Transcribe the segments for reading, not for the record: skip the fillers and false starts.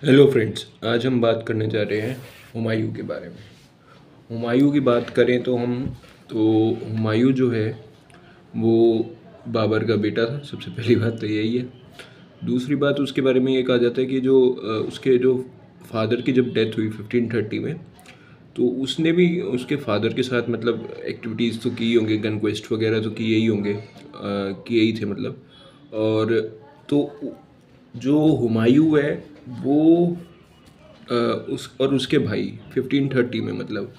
Hello friends, आज हम बात करने जा रहे हैं हुमायूं के बारे में। हुमायूं की बात करें तो हुमायूं जो है वो बाबर का बेटा था। सबसे पहली बात तो यही है। दूसरी बात उसके बारे में ये कहा जाता है कि उसके जो फादर की जब डेथ हुई 1530 में, तो उसने भी उसके फादर के साथ मतलब एक्टिविटीज़ तो की होंगे, कन्क्वेस्ट वगैरह तो किए ही होंगे, किए ही थे मतलब। और तो जो हुमायूं है वो उस और उसके भाई 1530 में मतलब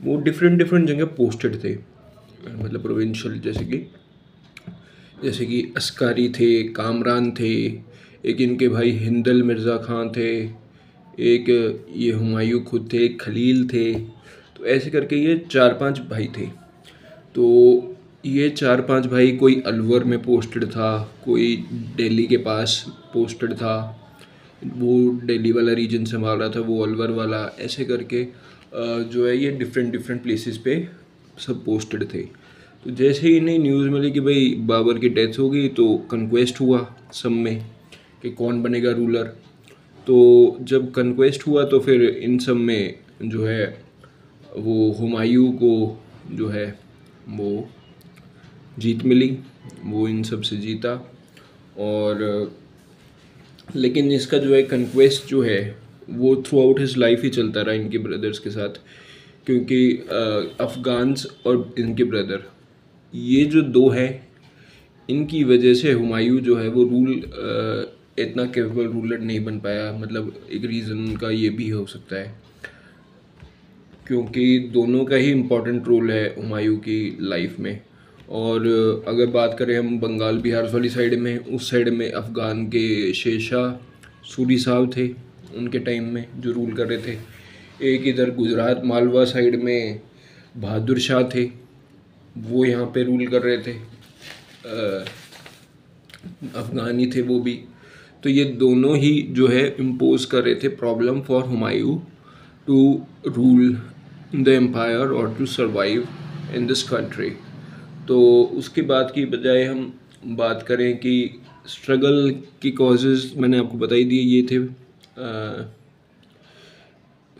वो डिफरेंट डिफरेंट जगह पोस्टेड थे, मतलब प्रोविंशियल, जैसे कि अस्कारी थे, कामरान थे, एक इनके भाई हिंदल मिर्ज़ा खां थे, एक ये हुमायूं खुद थे, एक खलील थे। तो ऐसे करके ये 4-5 भाई थे। तो ये 4-5 भाई, कोई अलवर में पोस्टेड था, कोई दिल्ली के पास पोस्टेड था, वो दिल्ली वाला रीजन संभाल रहा था, वो अलवर वाला, ऐसे करके जो है ये डिफरेंट डिफरेंट प्लेसेस पे सब पोस्टेड थे। तो जैसे ही इन्हें न्यूज़ मिली कि भाई बाबर की डेथ हो गई, तो कन्क्वेस्ट हुआ सब में कि कौन बनेगा रूलर। तो जब कन्क्वेस्ट हुआ तो फिर इन सब में जो है वो हुमायूं को जो है वो जीत मिली, वो इन सब से जीता। और लेकिन इसका जो है कन्क्वेस्ट जो है वो थ्रू आउट हिज लाइफ ही चलता रहा इनके ब्रदर्स के साथ, क्योंकि अफ़गान्स और इनके ब्रदर, ये जो दो हैं, इनकी वजह से हुमायूं जो है वो इतना कैपेबल रूलर नहीं बन पाया। मतलब एक रीज़न का ये भी हो सकता है, क्योंकि दोनों का ही इम्पोर्टेंट रोल है हुमायूं की लाइफ में। और अगर बात करें हम बंगाल बिहार वाली साइड में, उस साइड में अफ़गान के शेरशाह सूरी साहब थे उनके टाइम में जो रूल कर रहे थे। एक इधर गुजरात मालवा साइड में बहादुर शाह थे, वो यहाँ पे रूल कर रहे थे, अफ़गानी थे वो भी। तो ये दोनों ही जो है इम्पोज कर रहे थे problem for Humayun to rule the empire और to survive in this country. तो उसके बाद की बजाय हम बात करें कि स्ट्रगल की कॉजेज़ मैंने आपको बता ही दिए, ये थे।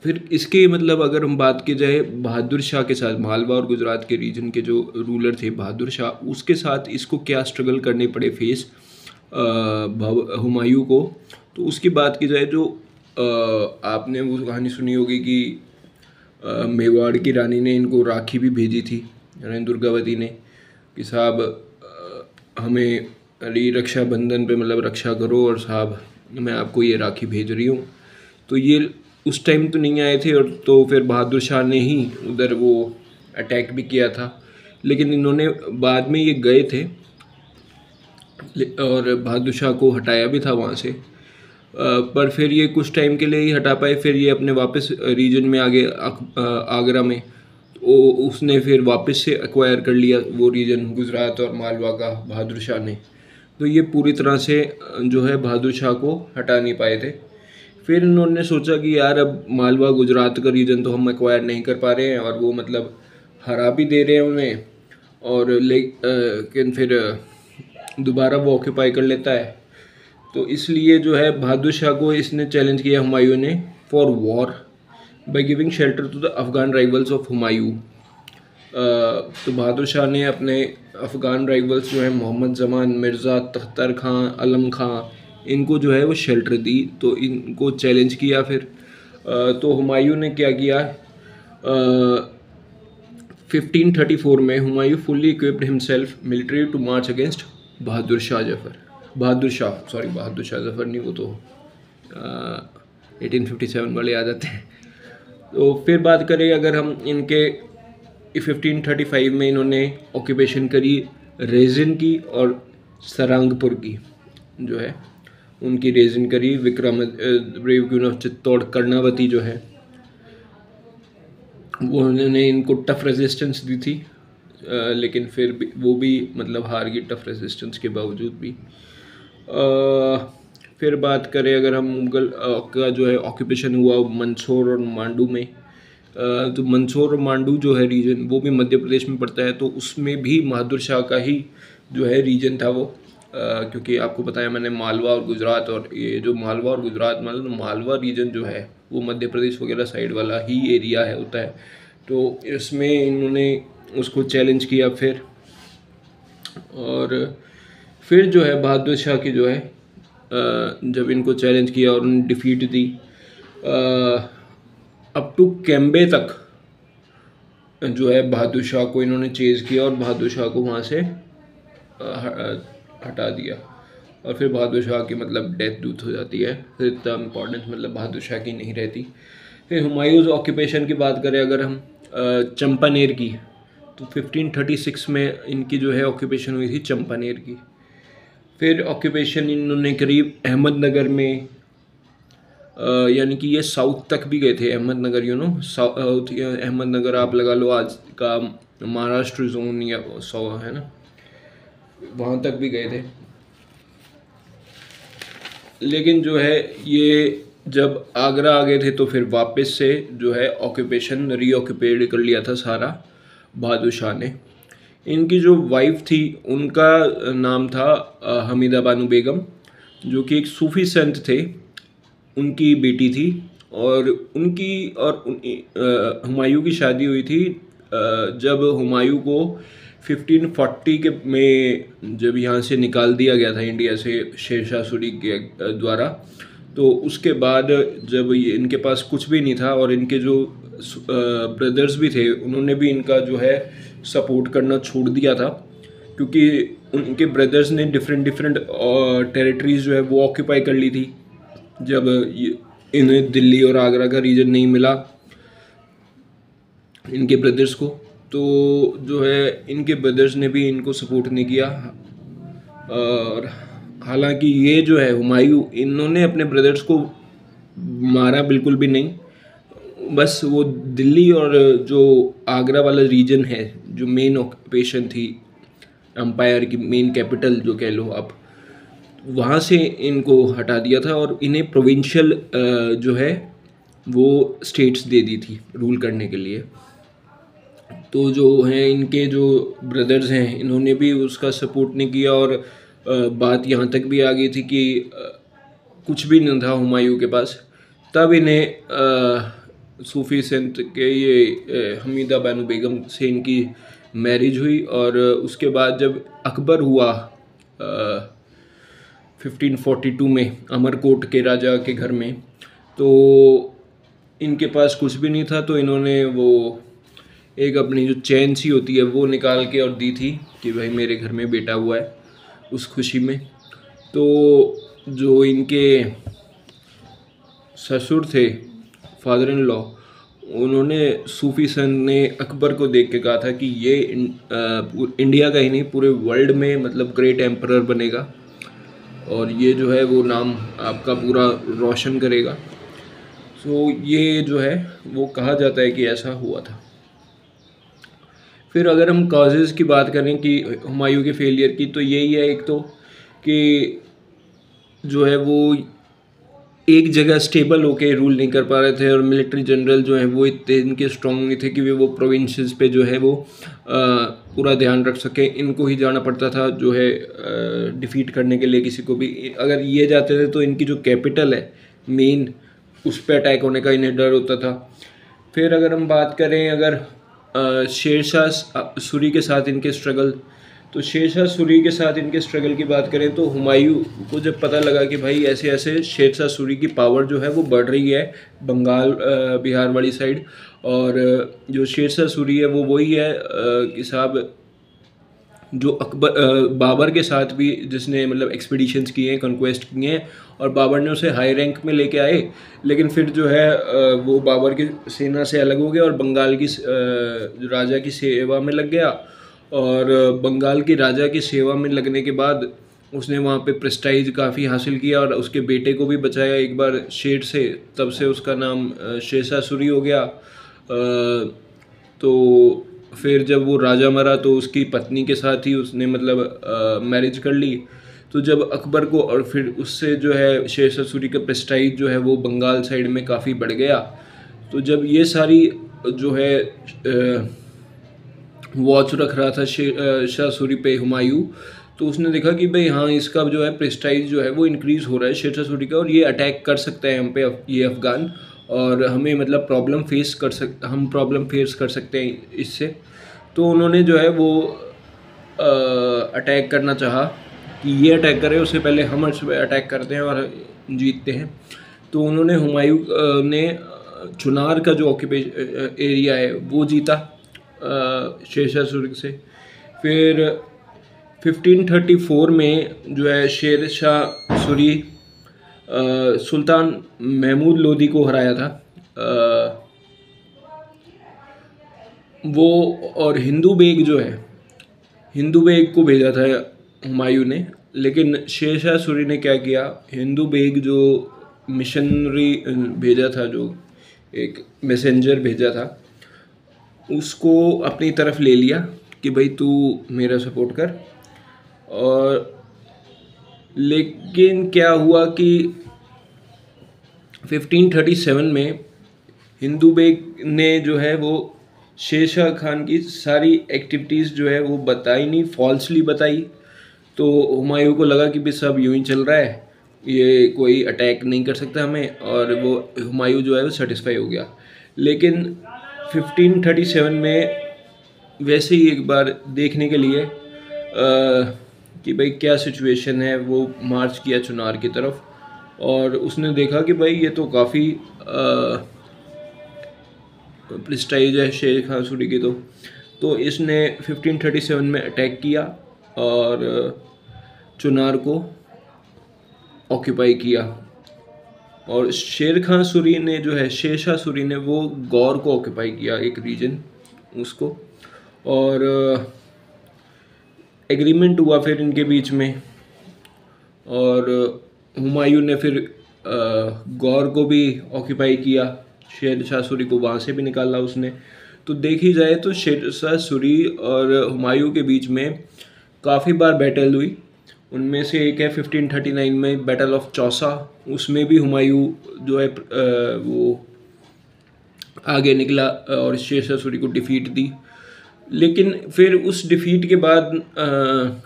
फिर इसके मतलब अगर हम बात की जाए बहादुर शाह के साथ, मालवा और गुजरात के रीजन के जो रूलर थे बहादुर शाह, उसके साथ इसको क्या स्ट्रगल करने पड़े फेस हुमायूं को। तो उसकी बात की जाए जो आपने वो कहानी सुनी होगी कि मेवाड़ की रानी ने इनको राखी भी भेजी थी, रानी दुर्गावती ने, कि साहब हमें रक्षाबंधन पे मतलब रक्षा करो, और साहब मैं आपको ये राखी भेज रही हूँ। तो ये उस टाइम तो नहीं आए थे, और तो फिर बहादुर शाह ने ही उधर वो अटैक भी किया था। लेकिन इन्होंने बाद में ये गए थे और बहादुर शाह को हटाया भी था वहाँ से, पर फिर ये कुछ टाइम के लिए ही हटा पाए। फिर ये अपने वापस रीजन में आ गए, आगरा में। तो उसने फिर वापस से एक्वायर कर लिया वो रीजन गुजरात और मालवा का बहादुर शाह ने। तो ये पूरी तरह से जो है बहादुर शाह को हटा नहीं पाए थे। फिर इन्होंने सोचा कि यार अब मालवा गुजरात का रीजन तो हम एक्वायर नहीं कर पा रहे हैं, और वो मतलब हरा भी दे रहे हैं उन्हें, और लेकिन फिर दोबारा वो ऑक्यूपाई कर लेता है। तो इसलिए जो है बहादुर शाह को इसने चैलेंज किया हुमायूं ने for war by giving shelter to the Afghan rivals of Humayun. तो बहादुर शाह ने अपने अफ़गान राइवल्स जो है मोहम्मद जमान, मिर्ज़ा तख्तर खां, अलम खां, इनको जो है वो शेल्टर दी, तो इनको चैलेंज किया। फिर तो हुमायूं ने क्या किया, 1534 में Humayun fully equipped himself military to march against Bahadur Shah Zafar नहीं, वो तो 1857 वाले आ जाते हैं। तो फिर बात करें अगर हम इनके 1535 में इन्होंने ऑक्यूपेशन करी रेजिन की और सरांगपुर की, जो है उनकी रेजिन करी। Brave queen of Chittor Karnavati जो है वो उन्होंने इनको टफ रेजिस्टेंस दी थी, लेकिन फिर भी वो भी मतलब हार गई टफ रेजिस्टेंस के बावजूद भी। फिर बात करें अगर हम मुगल का जो है ऑक्यूपेशन हुआ मंदसौर और मांडू में, तो मंदसौर और मांडू जो है रीजन वो भी मध्य प्रदेश में पड़ता है, तो उसमें भी बहादुर शाह का ही जो है रीजन था वो। क्योंकि आपको बताया मैंने मालवा और गुजरात, और ये जो मालवा और गुजरात मतलब मालवा रीजन जो है वो मध्य प्रदेश वगैरह साइड वाला ही एरिया है होता है। तो इसमें इन्होंने उसको चैलेंज किया फिर, और फिर जो है बहादुर शाह की जो है जब इनको चैलेंज किया और उन्होंने डिफीट दी, अप टू कैम्बे तक जो है बहादुर शाह को इन्होंने चेज़ किया और बहादुर शाह को वहाँ से हटा दिया, और फिर बहादुर शाह की मतलब डेथ दूत हो जाती है। फिर इतना इम्पोर्टेंस मतलब बहादुर शाह की नहीं रहती। फिर हुमायूंस ऑक्यूपेशन की बात करें अगर हम चंपानेर की, तो 1536 में इनकी जो है ऑक्यूपेशन हुई थी चंपानेर की। फिर ऑक्यूपेशन इन्होंने करीब अहमदनगर में, यानी कि ये साउथ तक भी गए थे अहमदनगर, साउथ अहमदनगर आप लगा लो आज का महाराष्ट्र जोन या सौ है ना, वहाँ तक भी गए थे। लेकिन जो है ये जब आगरा आ गए थे तो फिर वापस से जो है ऑक्यूपेशन रीऑक्यूपेड कर लिया था सारा बहादुर शाह ने। इनकी जो वाइफ थी उनका नाम था हमीदा बानो बेगम, जो कि एक सूफ़ी संत थे, उनकी बेटी थी। और उनकी और हुमायूं की शादी हुई थी जब हुमायूं को 1540 के में जब यहाँ से निकाल दिया गया था इंडिया से शेरशाह सूरी के द्वारा। तो उसके बाद जब ये इनके पास कुछ भी नहीं था और इनके जो ब्रदर्स भी थे उन्होंने भी इनका जो है सपोर्ट करना छोड़ दिया था, क्योंकि उनके ब्रदर्स ने डिफरेंट टेरिटरीज जो है वो ऑक्यूपाई कर ली थी जब इन्हें दिल्ली और आगरा का रीजन नहीं मिला इनके ब्रदर्स को। तो जो है इनके ब्रदर्स ने भी इनको सपोर्ट नहीं किया। और हालांकि ये जो है हुमायूं, इन्होंने अपने ब्रदर्स को मारा बिल्कुल भी नहीं, बस वो दिल्ली और जो आगरा वाला रीजन है जो मेन ऑक्यूपेशन थी एम्पायर की मेन कैपिटल जो कह लो आप, वहाँ से इनको हटा दिया था और इन्हें प्रोविंशियल जो है वो स्टेट्स दे दी थी रूल करने के लिए। तो जो हैं इनके जो ब्रदर्स हैं इन्होंने भी उसका सपोर्ट नहीं किया, और बात यहाँ तक भी आ गई थी कि कुछ भी नहीं था हुमायूं के पास। तब इन्हें सूफ़ी संत के ये हमीदा बानो बेगम से इनकी मैरिज हुई, और उसके बाद जब अकबर हुआ 1542 में अमरकोट के राजा के घर में, तो इनके पास कुछ भी नहीं था। तो इन्होंने वो एक अपनी जो चैन सी होती है वो निकाल के और दी थी कि भाई मेरे घर में बेटा हुआ है, उस खुशी में। तो जो इनके ससुर थे फादर इन लॉ, उन्होंने सूफ़ी संत ने अकबर को देख के कहा था कि ये इंडिया का ही नहीं पूरे वर्ल्ड में मतलब ग्रेट एम्परर बनेगा, और ये जो है वो नाम आपका पूरा रोशन करेगा। सो ये जो है वो कहा जाता है कि ऐसा हुआ था। फिर अगर हम कॉजेज़ की बात करें कि हुमायूं के फेलियर की, तो यही है एक तो कि जो है वो एक जगह स्टेबल होके रूल नहीं कर पा रहे थे, और मिलिट्री जनरल जो है वो इतने इनके स्ट्रॉन्ग नहीं थे कि वो प्रोविंसेस पे जो है वो पूरा ध्यान रख सके। इनको ही जाना पड़ता था जो है डिफीट करने के लिए किसी को भी। अगर ये जाते थे तो इनकी जो कैपिटल है मेन, उस पर अटैक होने का इन्हें डर होता था। फिर अगर हम बात करें अगर शेरशाह सूरी के साथ इनके स्ट्रगल, तो शेरशाह सूरी के साथ इनके स्ट्रगल की बात करें तो हुमायूं को जब पता लगा कि भाई ऐसे ऐसे शेरशाह सूरी की पावर जो है वो बढ़ रही है बंगाल बिहार वाली साइड, और जो शेरशाह सूरी है वो वही है कि साहब जो अकबर बाबर के साथ भी जिसने मतलब एक्सपीडिशंस किए हैं, कॉन्क्वेस्ट किए हैं, और बाबर ने उसे हाई रैंक में लेके आए। लेकिन फिर जो है वो बाबर की सेना से अलग हो गया और बंगाल की राजा की सेवा में लग गया, और बंगाल की राजा की सेवा में लगने के बाद उसने वहाँ पे प्रेस्टाइज काफ़ी हासिल किया और उसके बेटे को भी बचाया एक बार शेर से, तब से उसका नाम शेरशाह सूरी हो गया। तो फिर जब वो राजा मरा तो उसकी पत्नी के साथ ही उसने मतलब मैरिज कर ली। तो जब अकबर को और फिर उससे जो है शेरशाह सूरी का प्रेस्टाइज जो है वो बंगाल साइड में काफ़ी बढ़ गया। तो जब ये सारी जो है वॉच रख रहा था शेरशाह सूरी पे हुमायूं, तो उसने देखा कि भाई हाँ, इसका जो है प्रेस्टाइज जो है वो इंक्रीज़ हो रहा है शेरशाह सूरी का, और ये अटैक कर सकता है हम पे, ये अफ़गान, और हमें मतलब हम प्रॉब्लम फेस कर सकते हैं इससे। तो उन्होंने जो है वो अटैक करना चाहा कि ये अटैक करे, उससे पहले हम उस पर अटैक करते हैं और जीतते हैं। तो उन्होंने हुमायूं ने चुनार का जो ऑक्यूपेशन एरिया है वो जीता शेरशाह सूरी से। फिर 1534 में जो है शेर शाह सूरी सुल्तान महमूद लोदी को हराया था। वो और हिंदू बेग को भेजा था हुमायूं ने, लेकिन शेर शाह सूरी ने क्या किया, हिंदू बेग जो मिशनरी भेजा था, जो एक मैसेंजर भेजा था, उसको अपनी तरफ ले लिया कि भाई तू मेरा सपोर्ट कर। और लेकिन क्या हुआ कि 1537 में हिंदू बेग ने जो है वो शेरशाह खान की सारी एक्टिविटीज़ जो है वो बताई नहीं, फॉल्सली बताई। तो हुमायूं को लगा कि भी सब यूं ही चल रहा है, ये कोई अटैक नहीं कर सकता हमें, और वो हुमायूं जो है वो सेटिस्फाई हो गया। लेकिन 1537 में वैसे ही एक बार देखने के लिए कि भाई क्या सिचुएशन है, वो मार्च किया चुनार की तरफ, और उसने देखा कि भाई ये तो काफ़ी प्रेस्टाइज है शेर खान सूरी की। तो इसने 1537 में अटैक किया और चुनार को ऑक्यूपाई किया। और शेर शाह सूरी ने वो गौर को ऑक्यूपाई किया, एक रीजन उसको, और एग्रीमेंट हुआ फिर इनके बीच में। और हुमायूं ने फिर गौर को भी ऑक्यूपाई किया, शेर शाह सूरी को वहाँ से भी निकाला उसने। तो देखी जाए तो शेर शाह सूरी और हुमायूं के बीच में काफ़ी बार बैटल हुई। उनमें से एक है 1539 में बैटल ऑफ चौसा, उसमें भी हुमायूं जो है वो आगे निकला और शेर शाह सूरी को डिफीट दी। लेकिन फिर उस डिफीट के बाद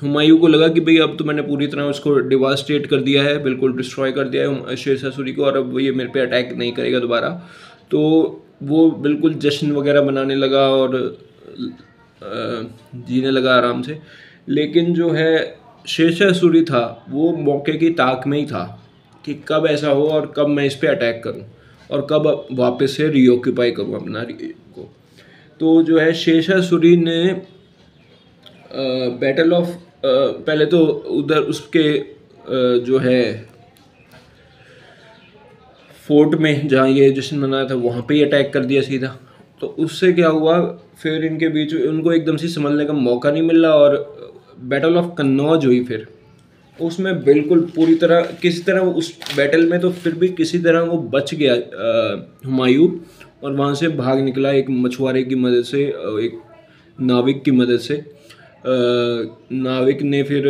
हुमायूं को लगा कि भाई अब तो मैंने पूरी तरह उसको डिवास्टेट कर दिया है, बिल्कुल डिस्ट्रॉय कर दिया है शेर शाह सूरी को, और अब ये मेरे पे अटैक नहीं करेगा दोबारा। तो वो बिल्कुल जश्न वगैरह बनाने लगा और जीने लगा आराम से। लेकिन जो है शेर शाह सूरी था वो मौके की ताक में ही था कि कब ऐसा हो और कब मैं इस पर अटैक करूं और कब वापस से रीऑक्यूपाई करूं अपना को। तो जो है शेर शाह सूरी ने बैटल ऑफ पहले तो उधर उसके जो है फोर्ट में जहाँ ये जश्न मनाया था वहाँ पे ही अटैक कर दिया सीधा। तो उससे क्या हुआ, फिर इनके बीच उनको एकदम से संभलने का मौका नहीं मिला, और बैटल ऑफ कन्नौज हुई फिर। उसमें बिल्कुल पूरी तरह किसी तरह उस बैटल में तो फिर भी किसी तरह वो बच गया हुमायूं, और वहाँ से भाग निकला एक मछुआरे की मदद से, एक नाविक की मदद से। नाविक ने फिर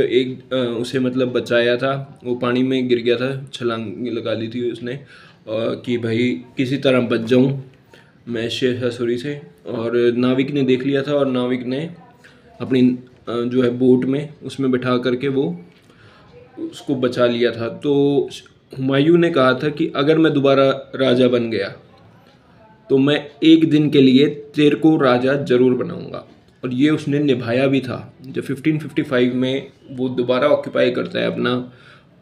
उसे मतलब बचाया था, वो पानी में गिर गया था, छलांग लगा ली थी उसने कि भाई किसी तरह बच जाऊँ मैं शेर शाह सूरी से। और नाविक ने देख लिया था, और नाविक ने अपनी जो है बोट में उसमें बिठा करके वो उसको बचा लिया था। तो हुमायूं ने कहा था कि अगर मैं दोबारा राजा बन गया तो मैं एक दिन के लिए तेरे को राजा जरूर बनाऊंगा, और ये उसने निभाया भी था। जब 1555 में वो दोबारा ऑक्यूपाई करता है अपना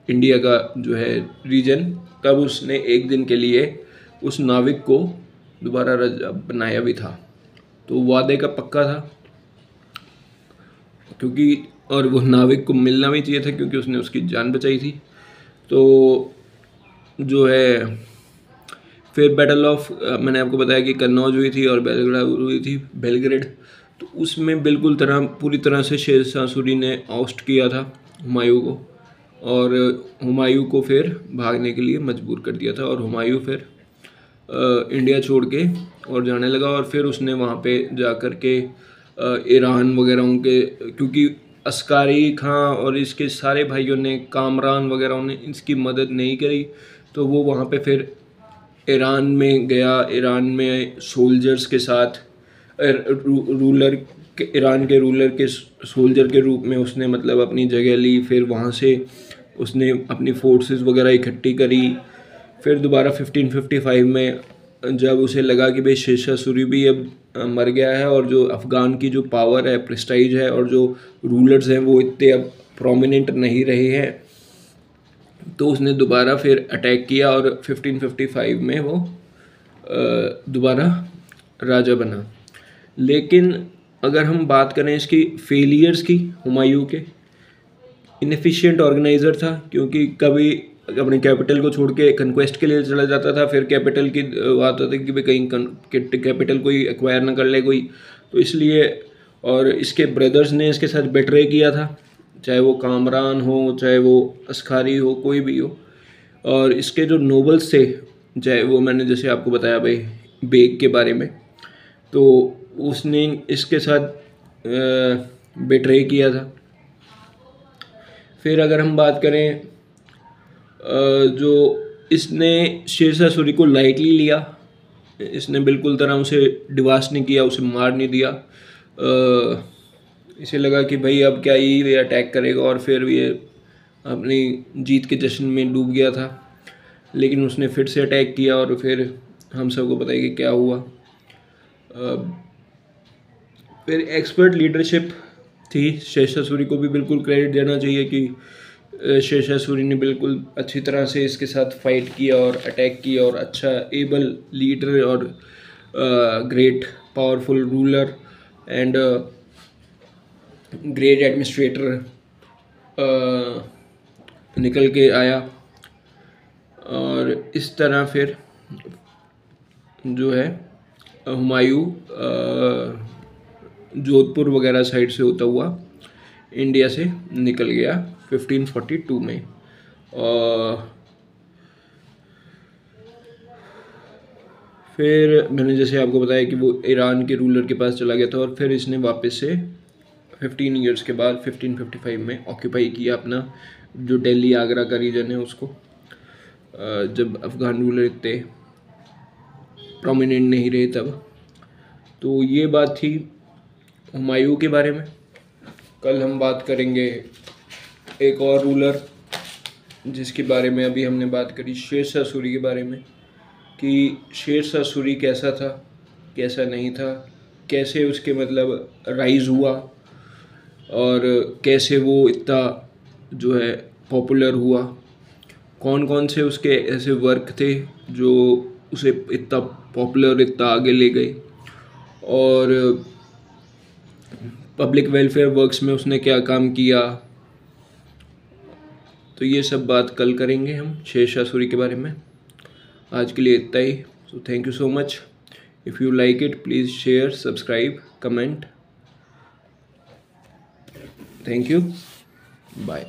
इंडिया का जो है रीजन, तब उसने एक दिन के लिए उस नाविक को दोबारा राजा बनाया भी था। तो वादे का पक्का था, क्योंकि और वो नाविक को मिलना भी चाहिए था क्योंकि उसने उसकी जान बचाई थी। तो जो है फिर बैटल ऑफ मैंने आपको बताया कि कन्नौज हुई थी और बेलग्रेड हुई थी, बेलग्रेड। तो उसमें बिल्कुल पूरी तरह से शेर शाह सूरी ने आउस्ट किया था हुमायूं को, और हुमायूं को फिर भागने के लिए मजबूर कर दिया था, और हुमायूं फिर इंडिया छोड़ के और जाने लगा। और फिर उसने वहाँ पे जा कर के ईरान वगैरह उनके, क्योंकि अस्कारी खां और इसके सारे भाइयों ने, कामरान वगैरह ने इसकी मदद नहीं करी, तो वो वहाँ पे फिर ईरान में गया। ईरान में सोल्जर्स के साथ रूलर के, ईरान के रूलर के सोल्जर के रूप में उसने मतलब अपनी जगह ली। फिर वहाँ से उसने अपनी फोर्सेस वगैरह इकट्ठी करी। फिर दोबारा 1555 में जब उसे लगा कि भाई शेरशाह सूरी भी अब मर गया है और जो अफ़गान की जो पावर है, प्रेस्टाइज है और जो रूलर्स हैं वो इतने अब प्रोमिनेंट नहीं रहे हैं, तो उसने दोबारा फिर अटैक किया और 1555 में वो दोबारा राजा बना। लेकिन अगर हम बात करें इसकी फेलियर्स की, हुमायूं के इनएफिशिएंट ऑर्गेनाइज़र था, क्योंकि कभी अपने कैपिटल को छोड़ के कन्क्वेस्ट के लिए चला जाता था, फिर कैपिटल की बात होती कि भाई कहीं कैपिटल कोई एक्वायर ना कर ले कोई, तो इसलिए। और इसके ब्रदर्स ने इसके साथ बेट्रे किया था, चाहे वो कामरान हो, चाहे वो अस्कारी हो, कोई भी हो। और इसके जो नोबल्स थे, चाहे वो मैंने जैसे आपको बताया भाई बेग के बारे में, तो उसने इसके साथ बेट्रे किया था। फिर अगर हम बात करें जो इसने शेरशाह सूरी को लाइटली लिया, इसने बिल्कुल तरह उसे डिवास्ट नहीं किया, उसे मार नहीं दिया। इसे लगा कि भाई अब क्या ये अटैक करेगा, और फिर ये अपनी जीत के जश्न में डूब गया था। लेकिन उसने फिर से अटैक किया और फिर हम सबको पता है कि क्या हुआ। फिर एक्सपर्ट लीडरशिप थी। शेरशाह सूरी को भी बिल्कुल क्रेडिट देना चाहिए कि शेरशाह सूरी ने बिल्कुल अच्छी तरह से इसके साथ फाइट किया और अटैक किया, और अच्छा एबल लीडर और great powerful ruler and great administrator निकल के आया। और इस तरह फिर जो है हुमायूं जोधपुर वगैरह साइड से होता हुआ इंडिया से निकल गया 1542 में। फिर मैंने जैसे आपको बताया कि वो ईरान के रूलर के पास चला गया था, और फिर इसने वापस से 15 ईयर्स के बाद 1555 में ऑक्यूपाई किया अपना जो दिल्ली आगरा का रीजन है उसको, जब अफ़गान रूलर इतने प्रोमिनेंट नहीं रहे तब। तो ये बात थी हुमायूं के बारे में। कल हम बात करेंगे एक और रूलर जिसके बारे में अभी हमने बात करी, शेरशाह सूरी के बारे में, कि शेरशाह सूरी कैसा था, कैसा नहीं था, कैसे उसके मतलब राइज़ हुआ, और कैसे वो इतना जो है पॉपुलर हुआ, कौन कौन से उसके ऐसे वर्क थे जो उसे इतना पॉपुलर, इतना आगे ले गए, और पब्लिक वेलफेयर वर्क्स में उसने क्या काम किया। तो ये सब बात कल करेंगे हम शेरशाह सूरी के बारे में। आज के लिए इतना ही। So thank you so much. If you like it please share, subscribe, comment. Thank you, bye.